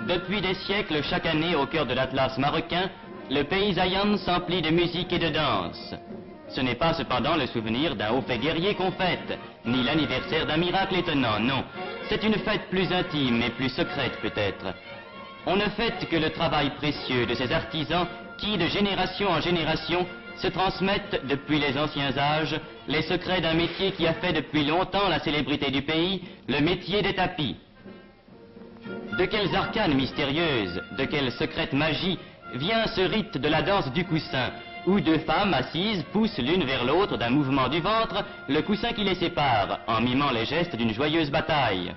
Depuis des siècles, chaque année, au cœur de l'Atlas marocain, le pays Zayan s'emplit de musique et de danse. Ce n'est pas cependant le souvenir d'un haut fait guerrier qu'on fête, ni l'anniversaire d'un miracle étonnant, non. C'est une fête plus intime et plus secrète peut-être. On ne fête que le travail précieux de ces artisans qui, de génération en génération, se transmettent depuis les anciens âges les secrets d'un métier qui a fait depuis longtemps la célébrité du pays, le métier des tapis. De quelles arcanes mystérieuses, de quelle secrète magie vient ce rite de la danse du coussin, où deux femmes assises poussent l'une vers l'autre d'un mouvement du ventre le coussin qui les sépare, en mimant les gestes d'une joyeuse bataille.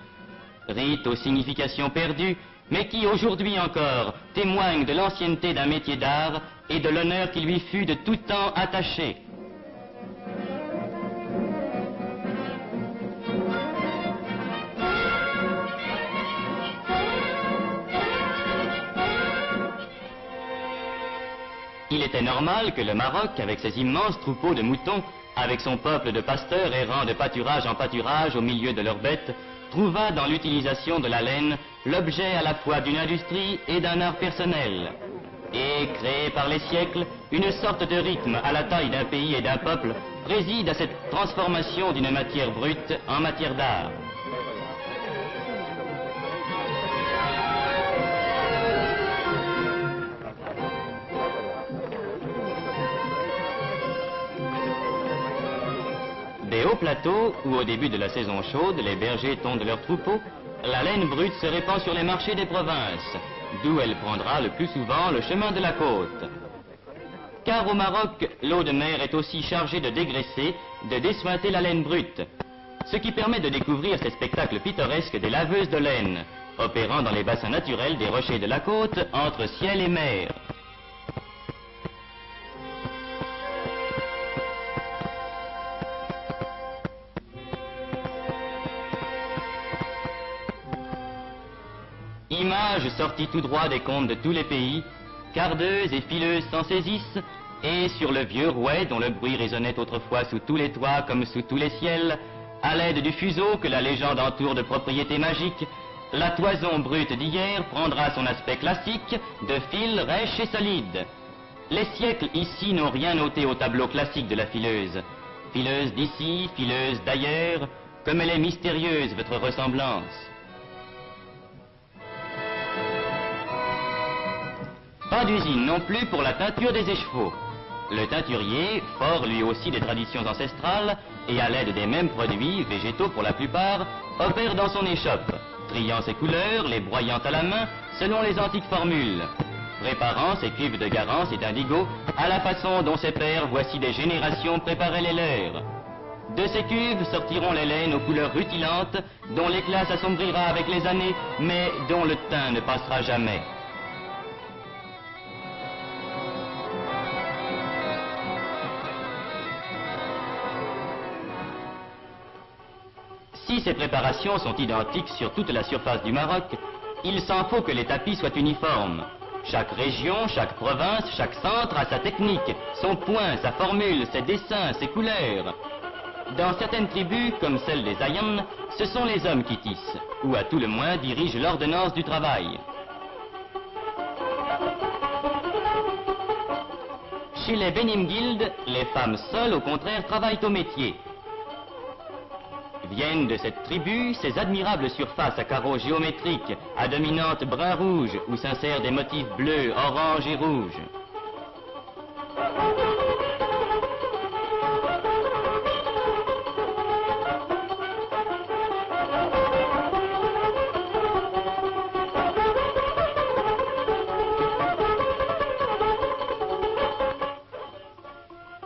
Rite aux significations perdues, mais qui aujourd'hui encore témoigne de l'ancienneté d'un métier d'art et de l'honneur qui lui fut de tout temps attaché. Il était normal que le Maroc, avec ses immenses troupeaux de moutons, avec son peuple de pasteurs errant de pâturage en pâturage au milieu de leurs bêtes, trouvât dans l'utilisation de la laine l'objet à la fois d'une industrie et d'un art personnel. Et, créé par les siècles, une sorte de rythme à la taille d'un pays et d'un peuple préside à cette transformation d'une matière brute en matière d'art. Des hauts plateaux, où au début de la saison chaude, les bergers tondent leurs troupeaux, la laine brute se répand sur les marchés des provinces, d'où elle prendra le plus souvent le chemin de la côte. Car au Maroc, l'eau de mer est aussi chargée de dégraisser, de dessuinter la laine brute, ce qui permet de découvrir ces spectacles pittoresques des laveuses de laine, opérant dans les bassins naturels des rochers de la côte, entre ciel et mer. Images sorties tout droit des contes de tous les pays, cardeuses et fileuses s'en saisissent, et sur le vieux rouet dont le bruit résonnait autrefois sous tous les toits comme sous tous les ciels, à l'aide du fuseau que la légende entoure de propriétés magiques, la toison brute d'hier prendra son aspect classique de fil rêche et solide. Les siècles ici n'ont rien ôté au tableau classique de la fileuse. Fileuse d'ici, fileuse d'ailleurs, comme elle est mystérieuse votre ressemblance. Pas d'usine non plus pour la teinture des écheveaux. Le teinturier, fort lui aussi des traditions ancestrales, et à l'aide des mêmes produits, végétaux pour la plupart, opère dans son échoppe, triant ses couleurs, les broyant à la main, selon les antiques formules, préparant ses cuves de garance et d'indigo à la façon dont ses pères, voici des générations, préparaient les leurs. De ces cuves sortiront les laines aux couleurs rutilantes, dont l'éclat s'assombrira avec les années, mais dont le teint ne passera jamais. Si ces préparations sont identiques sur toute la surface du Maroc, il s'en faut que les tapis soient uniformes. Chaque région, chaque province, chaque centre a sa technique, son point, sa formule, ses dessins, ses couleurs. Dans certaines tribus, comme celle des Zayan, ce sont les hommes qui tissent, ou à tout le moins dirigent l'ordonnance du travail. Chez les Benim Guild, les femmes seules, au contraire, travaillent au métier. Viennent de cette tribu ces admirables surfaces à carreaux géométriques, à dominante brun-rouge, où s'insèrent des motifs bleus, orange et rouge.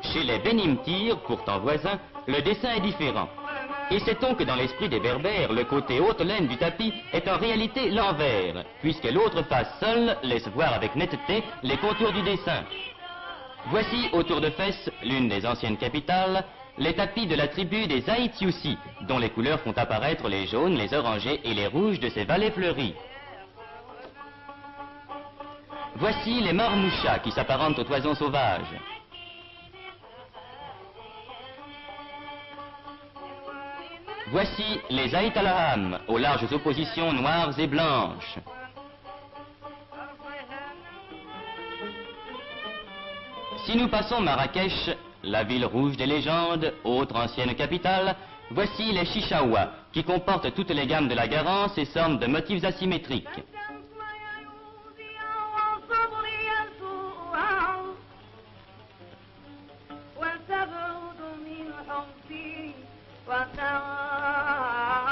Chez les Benimtir, pourtant voisins, le dessin est différent. Et sait-on que dans l'esprit des Berbères, le côté haute laine du tapis est en réalité l'envers, puisque l'autre face seule laisse voir avec netteté les contours du dessin. Voici autour de Fès, l'une des anciennes capitales, les tapis de la tribu des Aïtioussi, dont les couleurs font apparaître les jaunes, les orangés et les rouges de ces vallées fleuries. Voici les marmouchas qui s'apparentent aux toisons sauvages. Voici les Aït al-Ham, aux larges oppositions noires et blanches. Si nous passons Marrakech, la ville rouge des légendes, autre ancienne capitale, voici les Chichaouas, qui comportent toutes les gammes de la Garance et sortent de motifs asymétriques.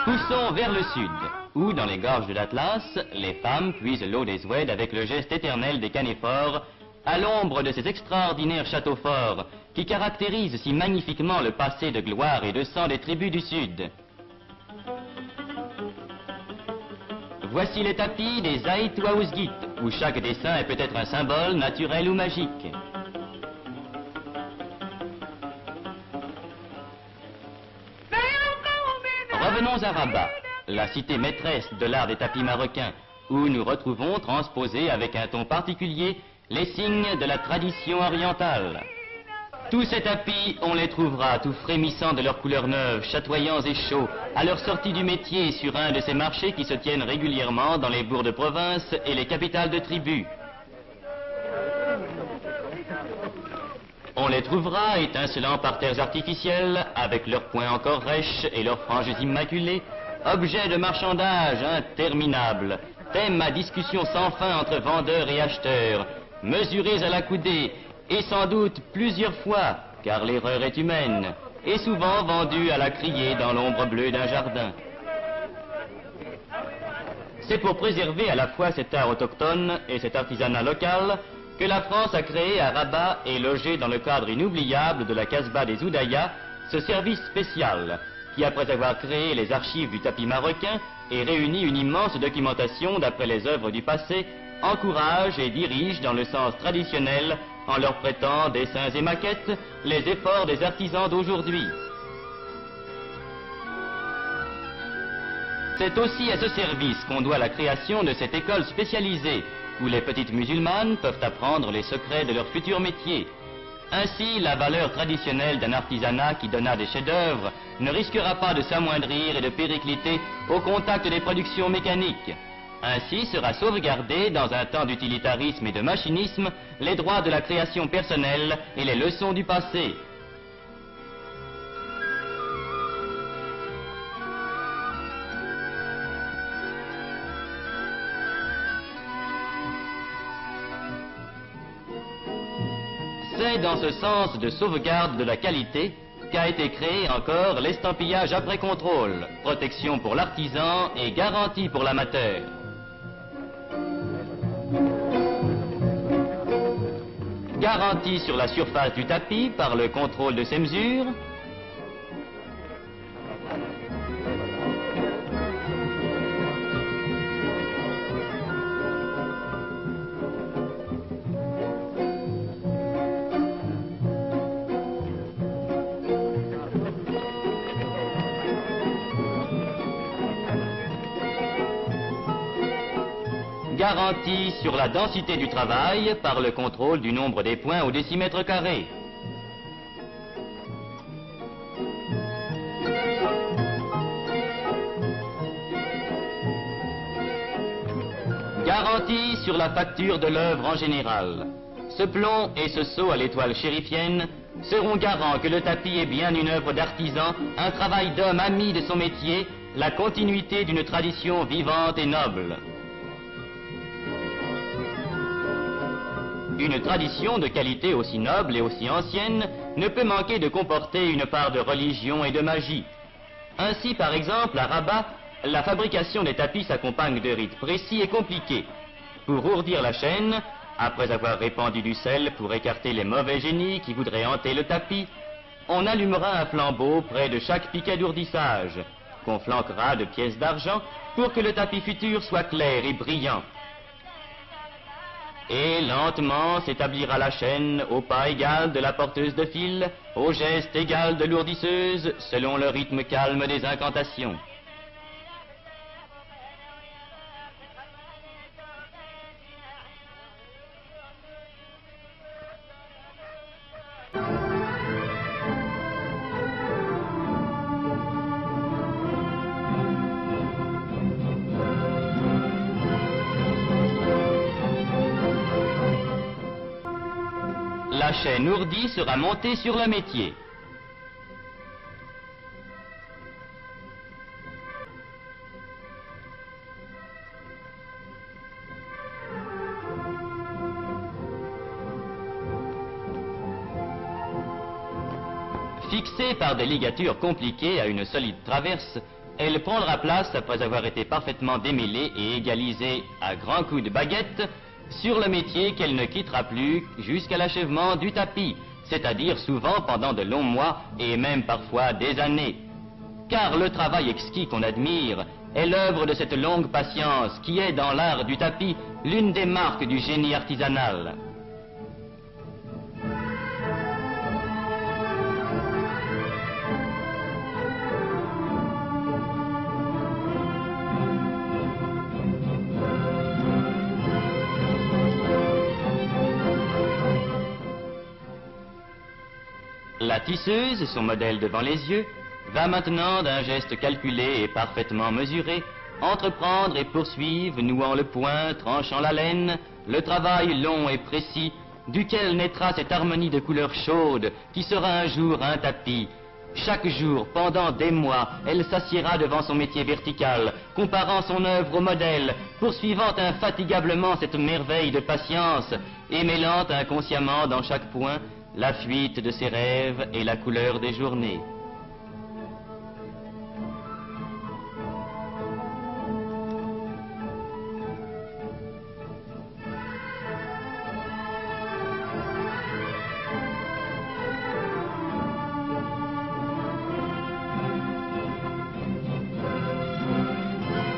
Poussons vers le sud, où, dans les gorges de l'Atlas, les femmes puisent l'eau des Ouèdes avec le geste éternel des canéphores, à l'ombre de ces extraordinaires châteaux forts qui caractérisent si magnifiquement le passé de gloire et de sang des tribus du Sud. Voici les tapis des Aït Ouaouzguit, où chaque dessin est peut-être un symbole naturel ou magique. Revenons à Rabat, la cité maîtresse de l'art des tapis marocains, où nous retrouvons transposés avec un ton particulier les signes de la tradition orientale. Tous ces tapis, on les trouvera tout frémissants de leurs couleurs neuves, chatoyants et chauds, à leur sortie du métier sur un de ces marchés qui se tiennent régulièrement dans les bourgs de province et les capitales de tribus. On les trouvera étincelant par terres artificielles, avec leurs points encore rêches et leurs franges immaculées, objets de marchandage interminables, thèmes à discussion sans fin entre vendeurs et acheteurs, mesurés à la coudée, et sans doute plusieurs fois, car l'erreur est humaine, et souvent vendus à la criée dans l'ombre bleue d'un jardin. C'est pour préserver à la fois cet art autochtone et cet artisanat local que la France a créé à Rabat et logé dans le cadre inoubliable de la Casbah des Oudayas ce service spécial, qui après avoir créé les archives du tapis marocain et réuni une immense documentation d'après les œuvres du passé, encourage et dirige dans le sens traditionnel, en leur prêtant dessins et maquettes, les efforts des artisans d'aujourd'hui. C'est aussi à ce service qu'on doit la création de cette école spécialisée, où les petites musulmanes peuvent apprendre les secrets de leur futur métier. Ainsi, la valeur traditionnelle d'un artisanat qui donna des chefs-d'œuvre ne risquera pas de s'amoindrir et de péricliter au contact des productions mécaniques. Ainsi sera sauvegardé, dans un temps d'utilitarisme et de machinisme, les droits de la création personnelle et les leçons du passé. C'est dans ce sens de sauvegarde de la qualité qu'a été créé encore l'estampillage après contrôle, protection pour l'artisan et garantie pour l'amateur. Garantie sur la surface du tapis par le contrôle de ses mesures. Garantie sur la densité du travail par le contrôle du nombre des points au décimètre carré. Garantie sur la facture de l'œuvre en général. Ce plomb et ce sceau à l'étoile chérifienne seront garants que le tapis est bien une œuvre d'artisan, un travail d'homme ami de son métier, la continuité d'une tradition vivante et noble. Une tradition de qualité aussi noble et aussi ancienne ne peut manquer de comporter une part de religion et de magie. Ainsi, par exemple, à Rabat, la fabrication des tapis s'accompagne de rites précis et compliqués. Pour ourdir la chaîne, après avoir répandu du sel pour écarter les mauvais génies qui voudraient hanter le tapis, on allumera un flambeau près de chaque piquet d'ourdissage, qu'on flanquera de pièces d'argent pour que le tapis futur soit clair et brillant. Et lentement s'établira la chaîne au pas égal de la porteuse de fil, au geste égal de l'ourdisseuse, selon le rythme calme des incantations. La la chaîne ourdie sera montée sur le métier. Fixée par des ligatures compliquées à une solide traverse, elle prendra place après avoir été parfaitement démêlée et égalisée à grands coups de baguette sur le métier qu'elle ne quittera plus jusqu'à l'achèvement du tapis, c'est-à-dire souvent pendant de longs mois et même parfois des années. Car le travail exquis qu'on admire est l'œuvre de cette longue patience qui est dans l'art du tapis l'une des marques du génie artisanal. La tisseuse, son modèle devant les yeux, va maintenant d'un geste calculé et parfaitement mesuré entreprendre et poursuivre, nouant le point, tranchant la laine, le travail long et précis duquel naîtra cette harmonie de couleurs chaudes qui sera un jour un tapis. Chaque jour, pendant des mois, elle s'assiera devant son métier vertical, comparant son œuvre au modèle, poursuivant infatigablement cette merveille de patience et mêlant inconsciemment dans chaque point la fuite de ses rêves et la couleur des journées.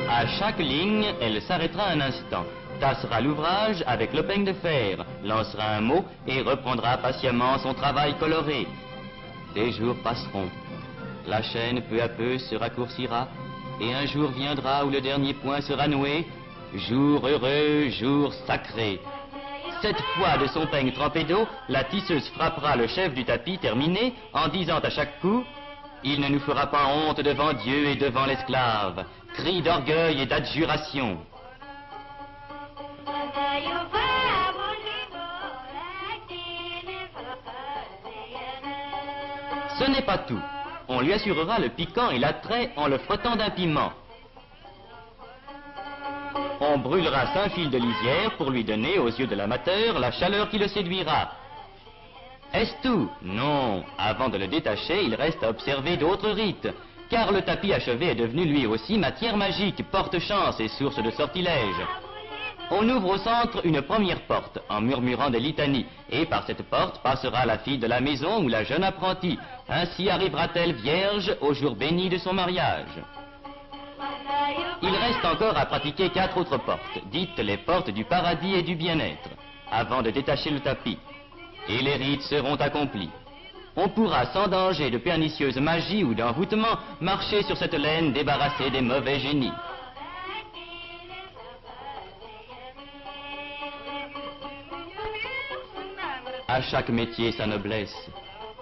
À chaque ligne, elle s'arrêtera un instant, tassera l'ouvrage avec le peigne de fer, lancera un mot et reprendra patiemment son travail coloré. Les jours passeront. La chaîne peu à peu se raccourcira et un jour viendra où le dernier point sera noué. Jour heureux, jour sacré. 7 fois de son peigne trempé d'eau, la tisseuse frappera le chef du tapis terminé en disant à chaque coup « Il ne nous fera pas honte devant Dieu et devant l'esclave ». Cri d'orgueil et d'adjuration. Ce n'est pas tout. On lui assurera le piquant et l'attrait en le frottant d'un piment. On brûlera 5 fils de lisière pour lui donner, aux yeux de l'amateur, la chaleur qui le séduira. Est-ce tout? Non. Avant de le détacher, il reste à observer d'autres rites. Car le tapis achevé est devenu lui aussi matière magique, porte-chance et source de sortilège. On ouvre au centre une première porte, en murmurant des litanies, et par cette porte passera la fille de la maison ou la jeune apprentie. Ainsi arrivera-t-elle vierge au jour béni de son mariage. Il reste encore à pratiquer 4 autres portes, dites les portes du paradis et du bien-être, avant de détacher le tapis. Et les rites seront accomplis. On pourra, sans danger de pernicieuse magie ou d'envoûtement, marcher sur cette laine débarrassée des mauvais génies. À chaque métier sa noblesse.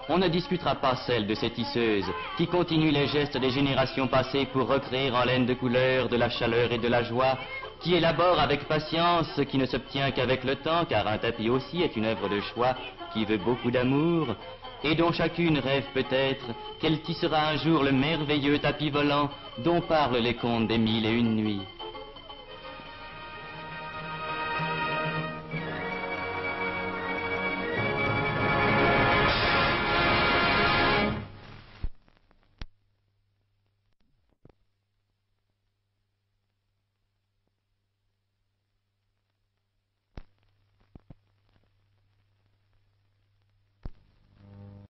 On ne discutera pas celle de ces tisseuses qui continuent les gestes des générations passées pour recréer en laine de couleur, de la chaleur et de la joie, qui élaborent avec patience ce qui ne s'obtient qu'avec le temps, car un tapis aussi est une œuvre de choix qui veut beaucoup d'amour, et dont chacune rêve peut-être qu'elle tissera un jour le merveilleux tapis volant dont parlent les contes des 1000 et une nuits.